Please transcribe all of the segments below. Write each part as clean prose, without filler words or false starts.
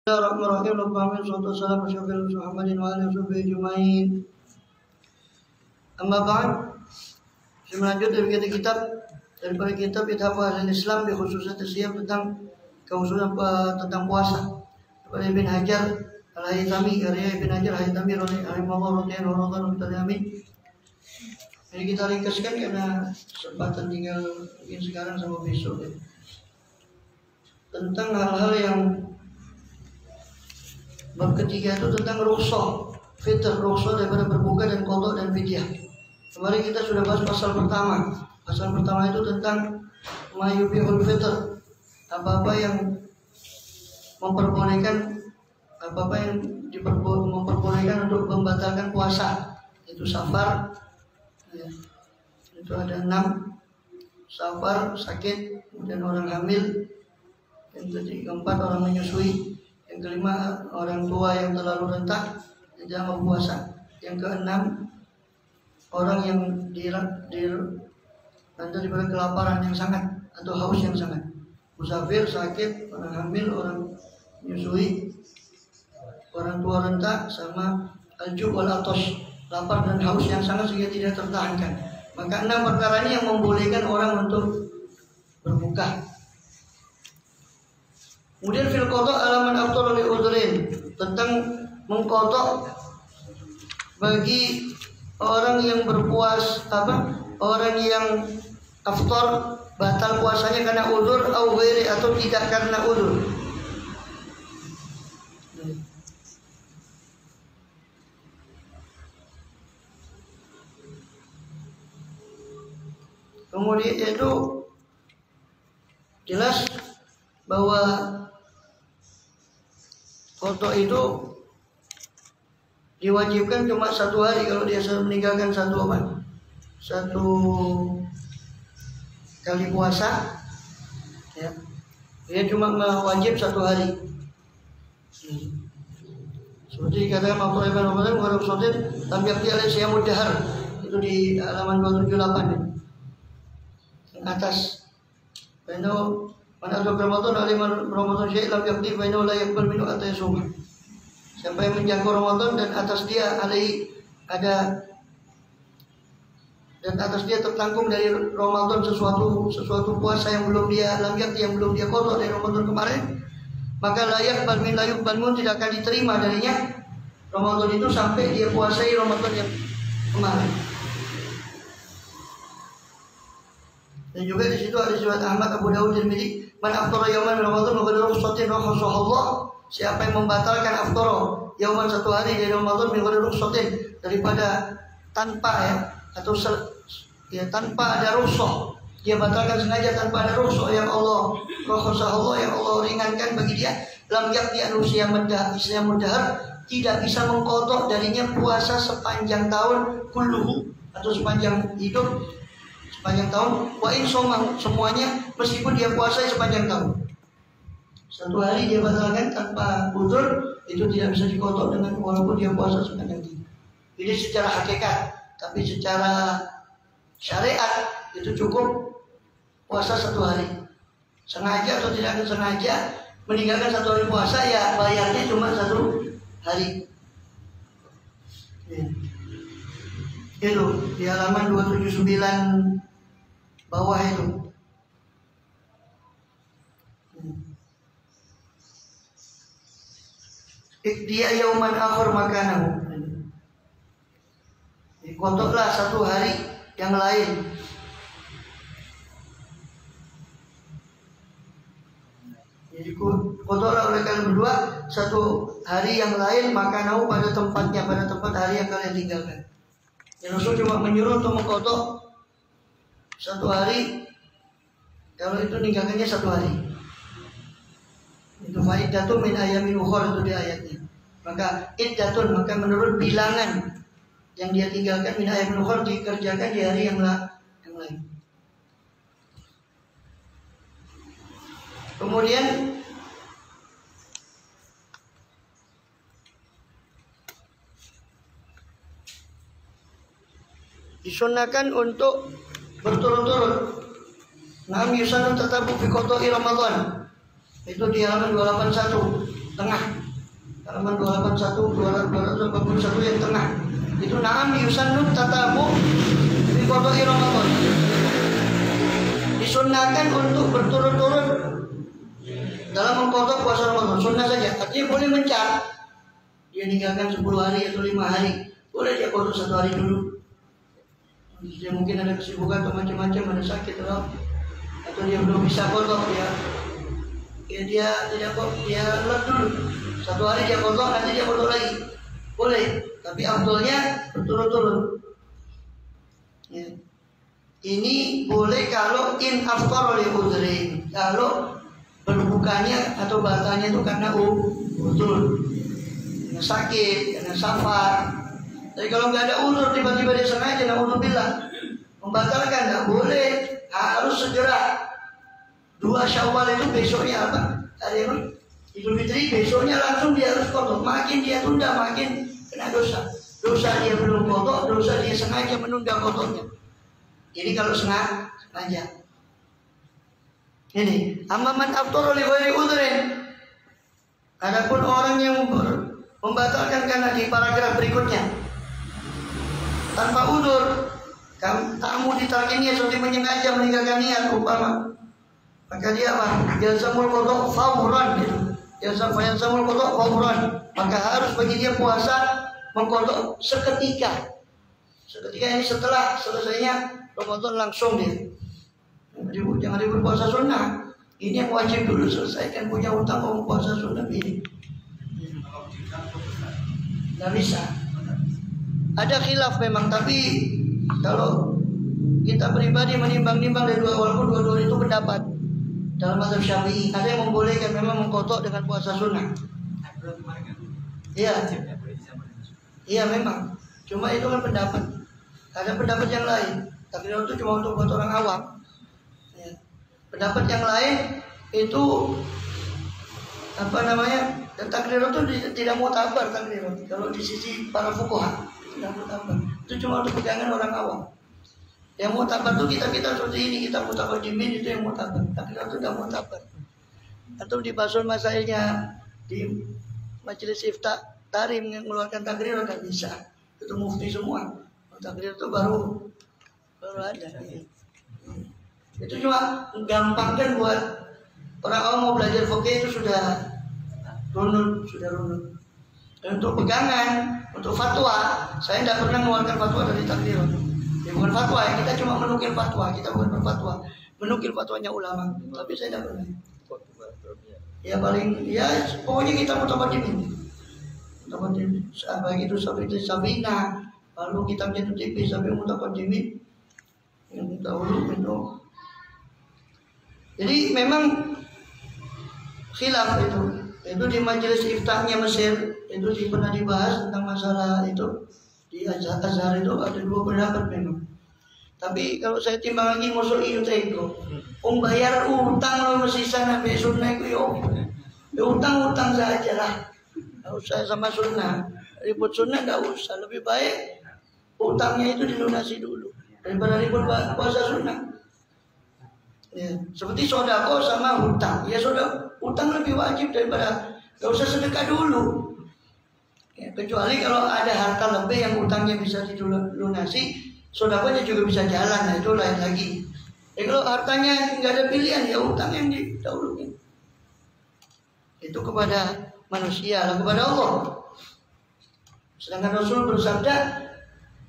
Amma ba'd, saya melanjut dari kitab daripada kitab Ithaf Al-Islam di khususnya siyam tentang khususan tentang puasa daripada Ibn Hajar Al-Haythami, karya Ibn Hajar Al-Haythami rahimahullah ta'ala. Jadi kita ringkaskan karena kesempatan tinggal mungkin sekarang sama besok ya. Tentang hal-hal yang bab ketiga itu tentang rukhsah, fitr, rukhsah daripada berbuka dan qada dan fidyah. Kemarin kita sudah bahas pasal pertama. Pasal pertama itu tentang mayubihul fitr, apa-apa yang memperbolehkan, apa-apa yang memperbolehkan untuk membatalkan puasa. Itu safar, ya. Itu ada 6: safar, sakit, kemudian orang hamil, yang keempat orang menyusui, yang kelima orang tua yang terlalu rentak dan jangan berpuasa, yang keenam orang yang dilanda daripada kelaparan yang sangat atau haus yang sangat, musafir, sakit, orang hamil, orang menyusui, orang tua rentak, sama al-jub wal atos, lapar dan haus yang sangat sehingga tidak tertahankan. Maka 6 perkara ini yang membolehkan orang untuk berbuka. Kemudian fil qada alaman afdal li udhrin, tentang mengqada bagi orang yang orang yang aftar batal puasanya karena udzur atau ghairi atau tidak karena udzur. Kemudian itu jelas bahwa qada itu diwajibkan cuma 1 hari kalau dia meninggalkan satu kali puasa, ya. Dia cuma wajib 1 hari. Seperti dikatakan Abdullah bin Umar warab sodir lam yakti alai siyamud dahar, itu di halaman 278 yang atas. Baino mana ada Ramadan ali Ramadan syai lam yakti baino la yakbal minhu atayasuma. Siapa yang menjangkau Ramadan dan atas dia tertanggung dari Ramadan sesuatu puasa yang belum dia lamjat, yang belum dia qada dari Ramadan kemarin, maka layak balmin layuk balmun tidak akan diterima darinya Ramadan itu sampai dia puasai Ramadan yang kemarin. Dan juga di situ ada riwayat Ahmad, Abu Dawud, Tirmidzi, man aftara yauman Ramadan wa qadara rukhsatin rakhasahallah. Siapa yang membatalkan aftara yauman 1 hari dari Ramadan min qadara rukhsatin, daripada tanpa atau tanpa ada rukhsah, dia batalkan sengaja tanpa ada rukhsah yang Allah rakhasahallah, yang Allah ringankan bagi dia, lam yakti anusia mudahar, tidak bisa mengqada darinya puasa sepanjang tahun kulluhu, atau sepanjang hidup, sepanjang tahun, wa in soma, semuanya meskipun dia puasa sepanjang tahun. 1 hari dia batalkan tanpa udzur, itu tidak bisa dikotok dengan walaupun dia puasa sepanjang tahun. Ini secara hakikat, tapi secara syariat itu cukup puasa 1 hari. Sengaja atau tidak sengaja meninggalkan 1 hari puasa, ya bayarnya cuma 1 hari. Itu di halaman 279 bawah itu. Ikdia yauman akhir makanahu, kodoklah 1 hari yang lain. Jadi kodoklah oleh kalian berdua 1 hari yang lain makanahu pada tempatnya, pada tempat hari yang kalian tinggalkan. Yang Rasul cuma menyuruh untuk mengkodok 1 hari kalau itu ninggalkannya 1 hari. Itu faidatun min ayamin ukhra, itu di ayatnya. Maka iddatun, maka menurut bilangan yang dia tinggalkan min ayamin ukhra, dikerjakan di hari yang lain. Kemudian disunahkan untuk berturut-turut. Naam yusanu tatabu fi qada'i Ramadan. Itu di halaman 281 tengah. halaman 281, 281 yang tengah. Itu na'am yusannun tatabu fi qada'i Ramadan. Disunnahkan untuk berturut-turut dalam mengqadha puasa Ramadan. Sunnah saja. Artinya boleh mencar. Dia ninggalkan 10 hari atau 5 hari. Boleh dia qadha 1 hari dulu. Dia mungkin ada kesibukan atau macam-macam, ada sakit atau dia belum bisa qadha, dia tidak kok, dia let dulu 1 hari dia qadha, nanti dia qadha lagi. Boleh, tapi afdalnya berturut-turut. Ya. Ini boleh kalau in aftar oleh udhrin, kalau berbukanya atau batalnya itu karena udzur, karena sakit, karena safar. Tapi kalau nggak ada udzur, tiba-tiba dia sengaja, naudzubillah, membatalkan, nggak boleh, harus segera. 2 Syawal itu besoknya apa? Hari apa? Idul Fitri, besoknya langsung dia harus qadha. Makin dia tunda, makin kena dosa. Dosa dia belum qadha, dosa dia sengaja menunda qadhanya. Jadi kalau sengaja. Ini, amma man afṭara li ghairi udhrin. Adapun orang yang membatalkan karena di paragraf berikutnya tanpa udzur, tamu ditarkinya seperti menyengaja meninggalkan niat umpama, maka dia apa? Yalzamul qadha fawran gitu. Yalzamul qadha fawran. Maka harus bagi dia puasa mengqadha seketika. Seketika ini setelah selesainya Ramadan langsung dia. Jangan ribut puasa sunnah. Ini yang wajib dulu selesaikan, punya utang mau puasa sunnah ini. Tidak bisa. Ada khilaf memang, tapi kalau kita pribadi menimbang-nimbang dari walaupun dua-dua itu pendapat. Dalam mazhab Syafi'i ada yang membolehkan memang mengqadha dengan puasa sunnah. Iya. Iya memang. Cuma itu kan pendapat. Ada pendapat yang lain. Takdiran itu cuma untuk buat orang awam. Ya. Pendapat yang lain itu apa namanya? Dan takdiran itu tidak mu'tabar takdiran. Kalau di sisi para fuqaha tidak mu'tabar. Itu cuma untuk pegangan orang awam. Yang mu'tabar itu kita seperti ini, kita mutaqaddimin itu yang mu'tabar. Takdiran itu tidak mu'tabar. Atau di basul masailnya di majelis ifta tarim yang mengeluarkan takdiran tidak bisa. Itu mufti semua. Takdiran itu baru ada. Itu cuma gampangkan buat orang awam mau belajar fikih itu sudah runut. Dan untuk pegangan, untuk fatwa, saya tidak pernah mengeluarkan fatwa dari takdiran. Ya bukan fatwa ya, kita cuma menukil fatwa, kita bukan berfatwa, menukil fatwanya ulama. Tapi saya tidak pernah. Ya paling, ya pokoknya kita mutaqaddimin. Baik itu seperti Sabina, lalu kitabnya itu tipis sampai mutaqaddimin. Yang dahulu itu. Jadi memang khilaf itu di majelis iftahnya Mesir itu pernah dibahas tentang masalah itu di Azhar itu ada 2 pendapat memang. Tapi kalau saya timbang lagi musuh itu teko, bayar utang lo masih sana be sunnah itu ya utang saja lah. Tidak usah sama sunnah, ribut sunnah tidak usah, lebih baik utangnya itu dilunasi dulu daripada ribut puasa sunnah. Ya, seperti sodako sama hutang. Ya hutang lebih wajib daripada gak usah sedekah dulu. Ya, kecuali kalau ada harta lebih yang hutangnya bisa dilunasi, sodakonya juga bisa jalan. Nah itu lain lagi. Ya, kalau hartanya nggak ada pilihan, ya hutang yang didahulukan. Itu kepada manusia, kepada Allah. Sedangkan Rasul bersabda,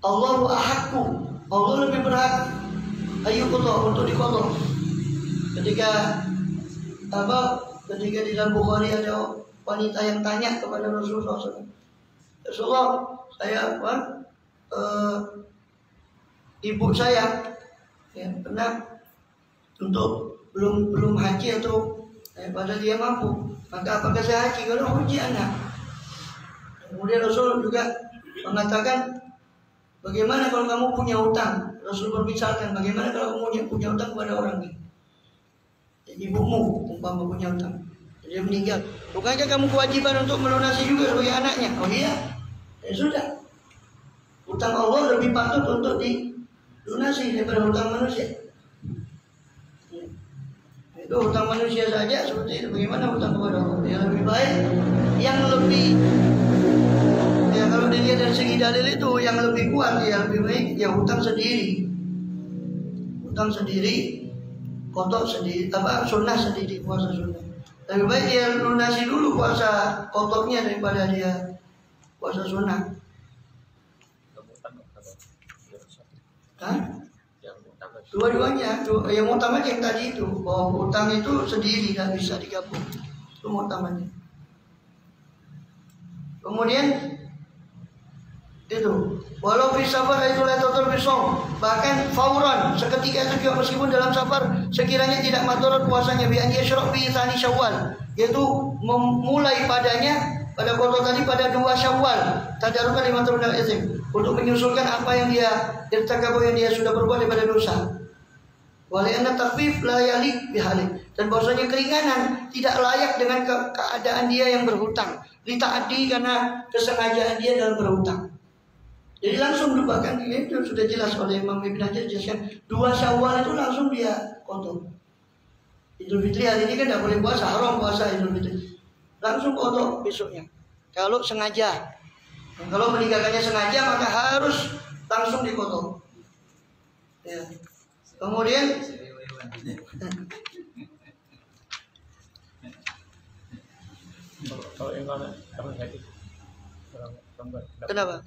Allahu ahakku, Allah lebih berhak ayyuqadha untuk diqadha. Ketika di dalam Bukhari ada wanita yang tanya kepada Rasulullah SAW, Rasulullah, saya ibu saya ya, pernah untuk belum haji atau padahal dia mampu, maka apakah saya haji? Kalau haji anak. Kemudian Rasul juga mengatakan, bagaimana kalau kamu punya hutang? Rasul berbicara, bagaimana kalau kamu punya hutang kepada orang ini? Ibumu umpama punya hutang, dia meninggal, bukankah kamu kewajiban untuk melunasi juga sebagai anaknya? Oh iya, ya sudah. Hutang Allah lebih patut untuk dilunasi daripada hutang manusia. Itu hutang manusia saja seperti itu. Bagaimana hutang kepada Allah? Yang lebih baik, yang lebih dalil itu yang lebih kuat, ya lebih baik ya hutang sendiri. Hutang sendiri, kodok sendiri, sunnah sendiri, puasa sunnah. Lebih baik dia lunasi dulu puasa kodoknya daripada dia puasa sunnah. Hah? Dua-duanya, yang utamanya yang tadi itu, bahwa hutang itu sendiri, nggak bisa digabung. Itu utamanya. Kemudian itu, walau fi safar itu lailatul bisawm, bahkan fauran, seketika itu juga meskipun dalam safar, sekiranya tidak madharat puasanya, bi an yashraq bi tsani Syawal, yaitu memulai padanya pada qada tadi pada 2 Syawal, tadarukan 5 tahun dari izin, untuk menyusulkan apa yang dia irtakabu, yang dia sudah berbuat daripada dosa. Walianna takhfif la yalik bihalik, dan bahwasanya keringanan tidak layak dengan keadaan dia yang berhutang, ditaati karena kesengajaan dia dalam berhutang. Jadi langsung lupakan, ini itu sudah jelas oleh Imam Ibn Hajar, jelaskan 2 Syawal itu langsung dia kodok. Idul Fitri hari ini kan tidak boleh puasa, haram puasa Idul Fitri, langsung kodok besoknya kalau sengaja. Dan kalau meninggalkannya sengaja maka harus langsung dikodok. Ya. Kemudian kenapa?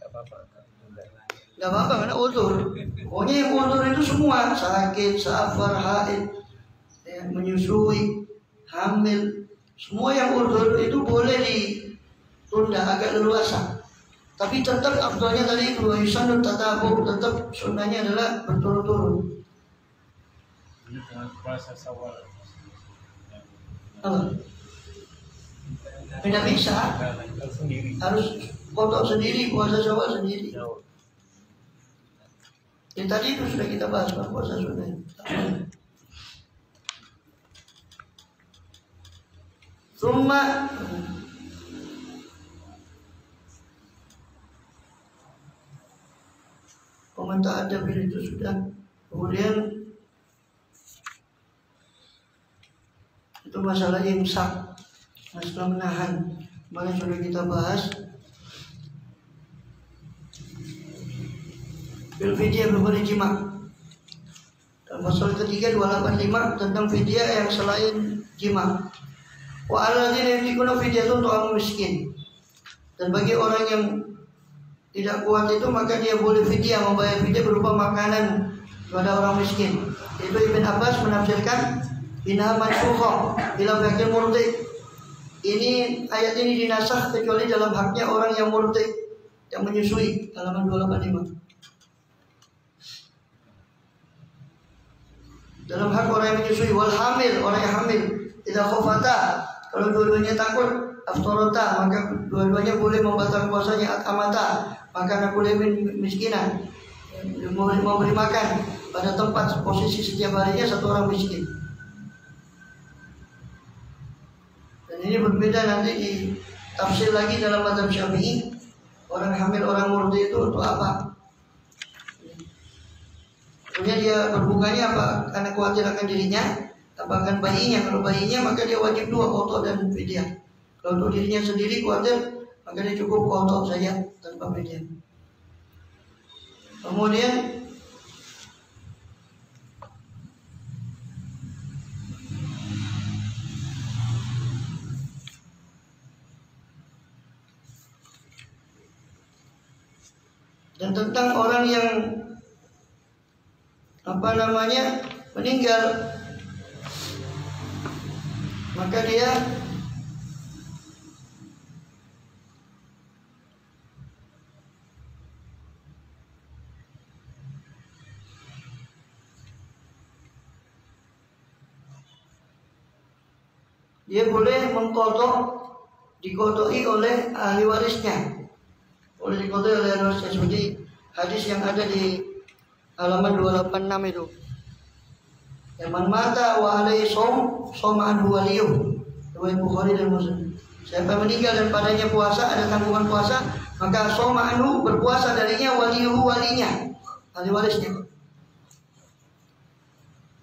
Gak apa-apa karena uzur. Pokoknya yang uzur itu semua, sakit, safar, haid, ya, menyusui, hamil, semua yang uzur itu boleh ditunda agak leluasa. Tapi tetap afdalnya tadi itu yusannu tatabu, tetap sunnahnya adalah berturut-turut. Tidak bisa, harus kodok sendiri, puasa Syawal sendiri. Yang tadi itu sudah kita bahas, puasa sunnah. Summa komentar ada itu sudah. Kemudian itu masalah imsak, masalah menahan, mana sudah kita bahas. Bil fidyah berbeda jima. Dan pasal ketiga 285 tentang fidyah yang selain jima. Wa alladzina yunfiquna fidyatun ta'am miskin. Dan bagi orang yang tidak kuat itu maka dia boleh fidyah, membayar fidyah berupa makanan kepada orang miskin. Itu Ibn Abbas menafsirkan inna mansukha ila baqil murtad. Ini ayat ini dinasakh kecuali dalam haknya orang yang murtad, yang menyusui, halaman 285. Dalam hak orang yang menyusui, wal hamil, orang yang hamil, tidak khofata, kalau dua-duanya takut, aftorota, maka dua-duanya boleh membatalkan puasanya, atamata, maka boleh miskinan, memberi makan pada tempat posisi setiap harinya satu orang miskin. Dan ini berbeda nanti di tafsir lagi dalam mazhab Syafi'i, orang hamil, orang murdi itu untuk apa? Kemudian dia berbukanya apa? Karena khawatir akan dirinya, apa akan bayinya. Kalau bayinya maka dia wajib 2 qada dan fidyah. Kalau untuk dirinya sendiri khawatir, maka dia cukup qada saja tanpa fidyah. Kemudian dan tentang orang yang meninggal, maka dia boleh mengkodok, dikodoi oleh ahli warisnya, boleh dikodoi oleh ahli warisnya, seperti hadis yang ada di halaman 286 itu. Yaman mata wa alaihi som anhu waliyuh. Riwayat Bukhari dan Muslim. Siapa meninggal dan padanya puasa, ada tanggungan puasa, maka som anhu, berpuasa darinya, waliyuhu, walinya, ahli warisnya.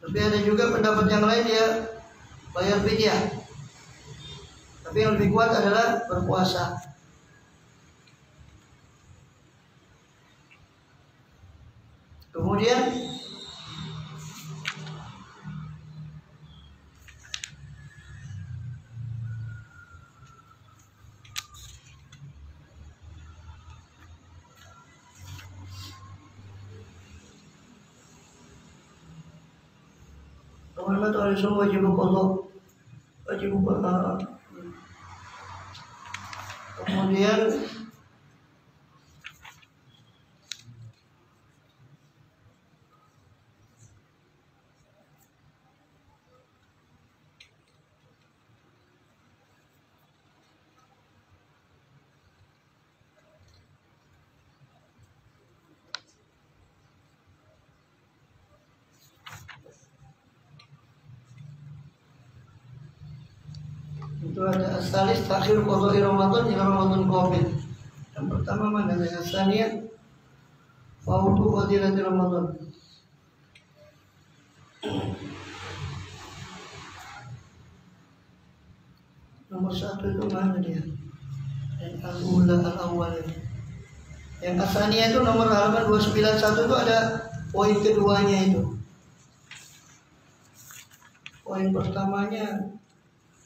Tapi ada juga pendapat yang lain dia bayar fidyah. Tapi yang lebih kuat adalah berpuasa. Kemudian teman-teman ahli sunnah wajib qadha, wajib qadha. Kemudian itu ada asalis takhir qadha Ramadan ila Ramadan qabil. Yang pertama mana? Yang asalnya fautu fadilat Ramadan. Nomor 1 itu mana dia? Yang al-ula al-awwal. Yang asalnya itu nomor halaman 291 itu ada poin keduanya itu. Poin pertamanya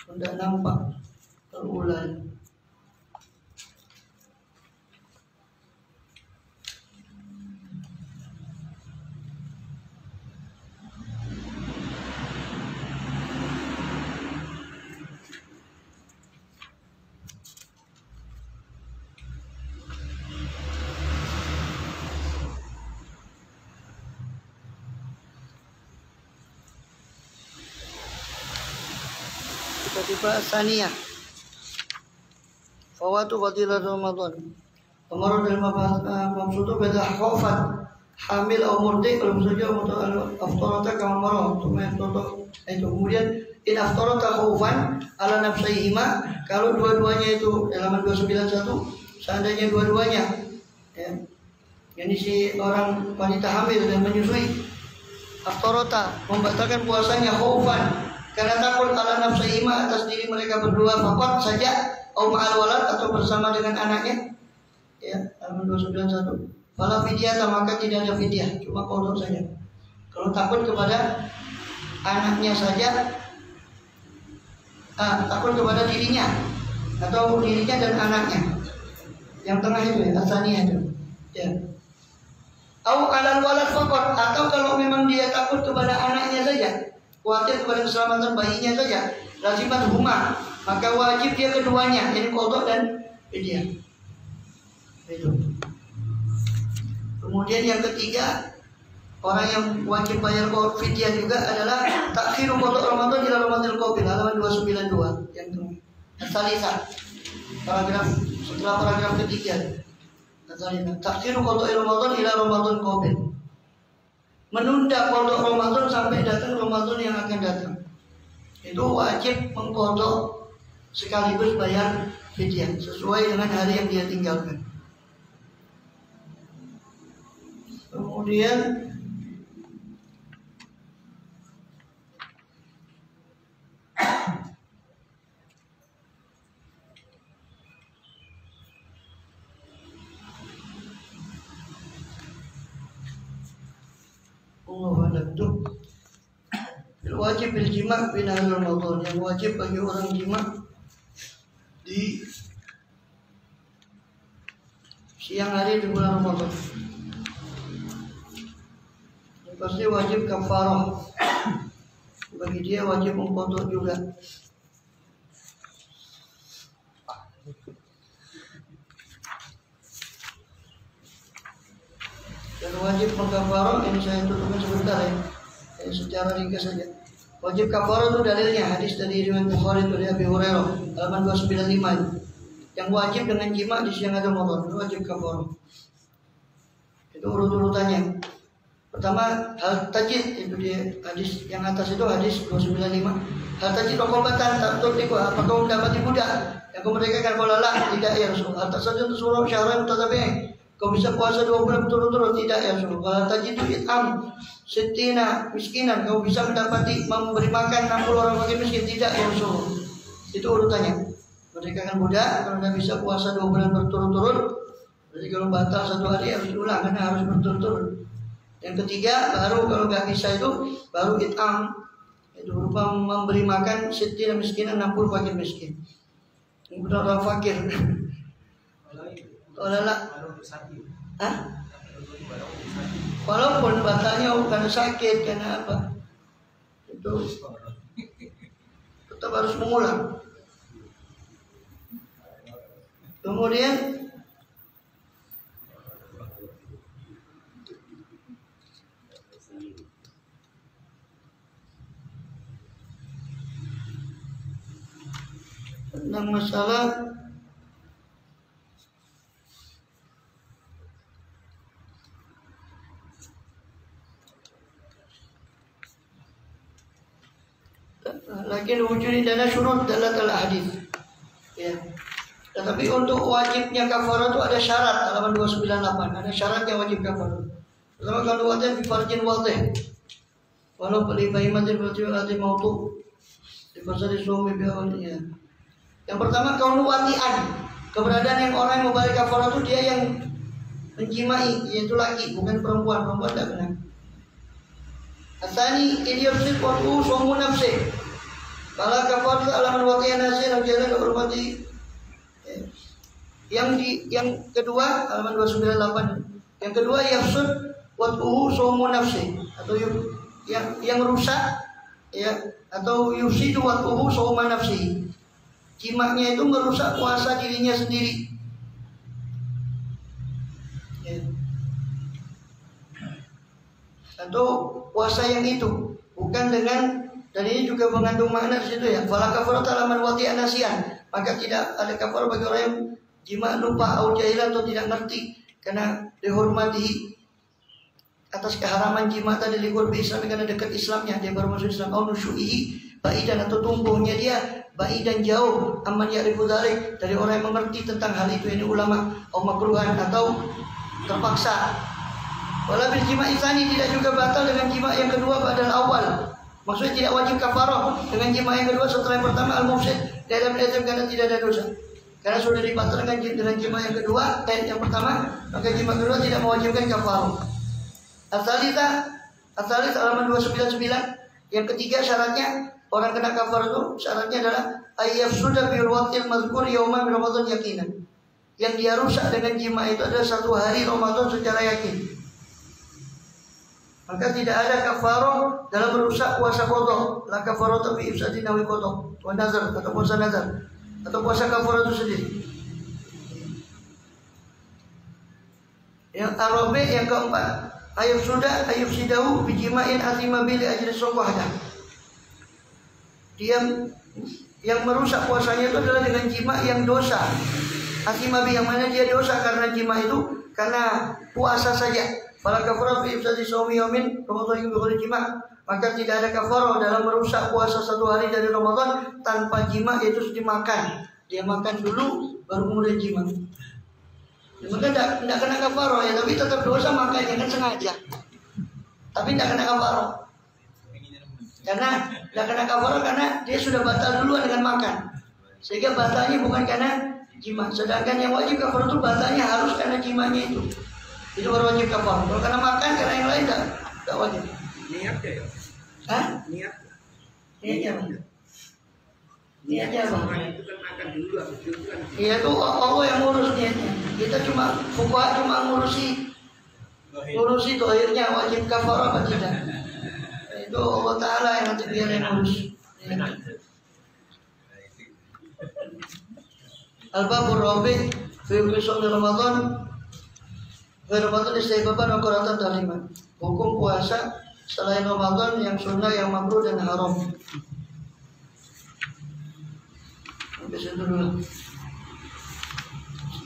tidak nampak terulang. Tiba saniyah fawatu fadilat Ramadan. Kemarin dari maksudnya beda khaufan hamil atau murdi kalau saja untuk aftarata kama marah untuk itu. Kemudian in aftarata khaufan ala nafsihima, kalau dua-duanya itu dalam 291 seandainya dua-duanya ya, ini si orang wanita hamil dan menyusui aftarata membatalkan puasanya khaufan karena takut ala nafsihima atas diri mereka berdua fakat saja au ma'al walad atau bersama dengan anaknya ya, halaman 291. Fala fidyah, maka tidak ada fidyah, cuma qadha saja. Kalau takut kepada anaknya saja, takut kepada dirinya atau dirinya dan anaknya, yang tengah itu ya, asalnya itu ya. Au alal walad fakat, atau kalau memang dia takut kepada anaknya saja, khawatir kepada keselamatan bayinya saja, lazimat huma, maka wajib dia keduanya, ini qadha dan fidyah. Itu. Kemudian yang ketiga, orang yang wajib bayar fidyah juga adalah takhiru qadha Ramadan ila Ramadan qabil, halaman 292 yang salisa. Paragraf setelah paragraf ketiga. Takhiru qadha Ramadan ila Ramadan qabil. Menunda qadha Ramadan sampai datang Ramadan yang akan datang. Itu wajib mengqadha sekaligus bayar fidyah sesuai dengan hari yang dia tinggalkan. Kemudian wajib bil jima' fi nahar Ramadan, yang wajib bagi orang jima' di siang hari di bulan Ramadan. Pasti wajib kafarah. Bagi dia wajib mengqadha juga. Dan wajib mengkafarah, ini saya tutupkan sebentar ya. Secara ringkas saja. Wajib kafarah itu dalilnya hadis dari riwayat Bukhari dari Abi Hurairah halaman 295. Yang wajib dengan jima' di siang hari Ramadan itu wajib kafarah. Itu urut-urutannya. Pertama, hal tajid, itu dia hadis yang atas itu hadis 295. Hal tajid raqabatan ta'tuq, apakah mendapati budak yang kau merdekakan? Qala la, tidak ya Rasul. Hal tajid surah syahran mutatabi'in, kau bisa puasa 2 bulan berturut-turut? Tidak ya Rasul. Qala tajidu it'am sittina miskinan, kau bisa mendapati memberi makan 60 orang fakir miskin? Tidak ya Rasul. Itu urutannya. Merdekakan budak, kalau tidak bisa puasa 2 bulan berturut-turut, jadi kalau batal 1 hari harus diulang karena harus berturut-turut. Yang ketiga baru kalau nggak bisa itu baru it'am, itu berupa memberi makan sittin miskinan 60 fakir miskin. Ini benar orang fakir. Kalau lah, walaupun batalnya bukan sakit karena apa, itu tetap harus mengulang. Kemudian tentang masalah lakin wujud dana syurut dalam hadis. Ya. Tetapi untuk wajibnya kafarah itu ada syarat, halaman 298. Ada syarat yang wajib kafarah. Pertama kalau wajib bifarjin wadih. Walau beli bahimatin berarti mautu. Di pasal suami biawalnya. Yang pertama kalau watian, keberadaan yang orang yang membayar kafarah itu dia yang menjimai, yaitu laki, bukan perempuan. Perempuan tidak benar. Asani idiosit waktu suamu nafsi. Kalau kafarah alaman watian nasi dan jalan kehormati. Yang kedua halaman 298. Yang kedua yafsud wat'uhu sumu nafsi, atau yang rusak ya, atau yusidu wat'uhu sumu nafsi. Jimaknya itu merusak puasa dirinya sendiri. Ya. Atau puasa yang itu bukan dengan, dan ini juga mengandung makna di situ ya. Fala kafarata alaman wati'an nasian, maka tidak ada kafarah bagi orang yang jima lupa atau jahilan atau tidak ngerti, karena dihormati atas keharaman jima tadi likur bi Islam, karena dekat Islamnya dia baru masuk Islam. Au nusyu'i baidan, atau tumbuhnya dia baidan jauh, aman ya'rifu dzalik, dari orang yang mengerti tentang hal itu, ini ulama. Au makruhan, atau terpaksa. Wala bil jima isani, tidak juga batal dengan jima yang kedua badal awal. Maksudnya tidak wajib kafarah dengan jima yang kedua setelah yang pertama al-mufsid, dalam etam karena tidak ada dosa. Karena sudah dibatalkan dengan jima yang kedua, yang pertama, maka jima kedua tidak mewajibkan kafarah. As-salitsah halaman 299. Yang ketiga syaratnya orang kena kafarah itu syaratnya adalah ayyafsuda bil waqtil mazkur yauman Ramadan yakinan. Yang dia rusak dengan jima itu adalah satu hari Ramadan secara yakin. Maka tidak ada kafarah dalam merusak puasa qadha. La kafarah bi ifsadin nawi qadha wa nazar, atau puasa nazar, atau puasa kafarah itu sendiri. Yang arabi yang keempat, ayub sidahu bijima'in azima bil ajri sawahdah. Dia yang merusak puasanya itu adalah dengan jima yang dosa. Azima bi, yang mana dia dosa karena jima itu karena puasa saja. Fala kafarah fi ifsadi shaumi yaumin Ramadan bi jima, maka tidak ada kafarah dalam merusak puasa satu hari dari Ramadan tanpa jima, yaitu dimakan. Dia makan dulu baru kemudian jima. Ya, maka tidak kena kafarah ya, tapi tetap dosa makannya kan sengaja. Tapi tidak kena kafarah. Karena tidak kena kafarah karena dia sudah batal duluan dengan makan. Sehingga batalnya bukan karena jima. Sedangkan yang wajib kafarah itu batalnya harus karena jimanya itu. Itu baru wajib kafarah. Kalau karena makan, karena yang lain tidak wajib. Niatnya ya? Hah? Niatnya apa? Niatnya apa? Itu kan makan dulu habis itu kan. Iya, itu Allah yang ngurus niatnya. Kita cuma fuqaha cuma ngurusi dohirnya wajib kafarah apa tidak. Itu Allah Ta'ala yang nanti biar yang ngurus. Al-Babur Rabi fi qisam Ramadan. Ramadan istihbaban wa qiratan taliman. Hukum puasa selain Ramadan yang sunnah, yang makruh dan haram. Sampai situ dulu.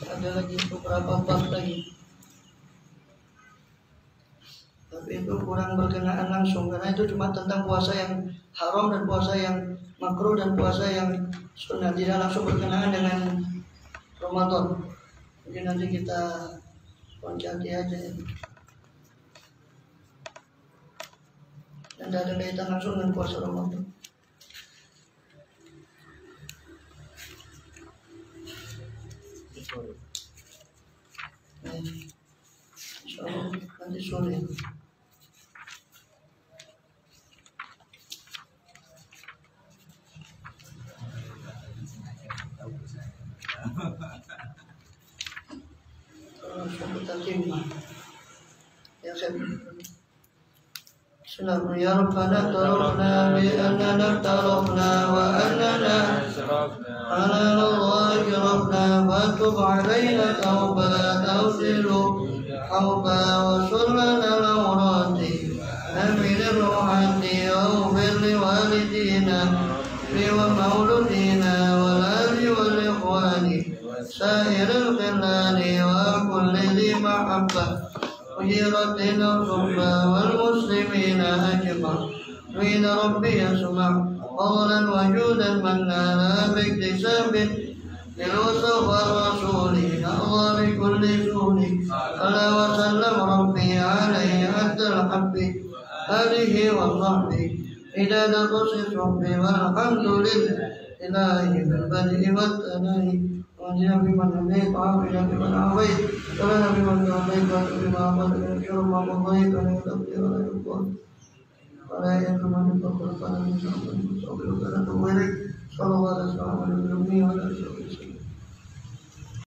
Ada lagi beberapa bab lagi. Tapi itu kurang berkenaan langsung, karena itu cuma tentang puasa yang haram dan puasa yang makruh dan puasa yang sunnah, tidak langsung berkenaan dengan Ramadan. Jadi nanti kita loncati aja ya. Dan tidak ada kaitan langsung dengan puasa Ramadan. Insyaallah nanti sore. Ya saya Bismillah ya Rabbana tarafna bi annana tarafna wa annana ala Allah rabbna wa tub alaina tawbatan tawsilu hawba wa sullana al-awrati amin ruhani wa bil walidina li wa mauludina wal ali wal ikhwani سائر الخلان وكل ذي محبة وجيرة الصحبة والمسلمين أجمعين ربي يسمع فضلا وجودا من نال باكتساب للوصف الرسول نهضى بكل سول صلى وسلم ربي عليه حتى الحب آله وصحبه إداد قصص ربي والحمد لله بالبدء والثناء وجنا بمن هديت وعافنا بمن عافيت ولنا بمن توليت وأنت بما أخذت من شر ما قضيت ولا تقضي ولا يقضى ولا يكرم من تغفر فلا من شر من تصبر ولا تغفر صلى الله عليه وسلم وعلى آله وصحبه وسلم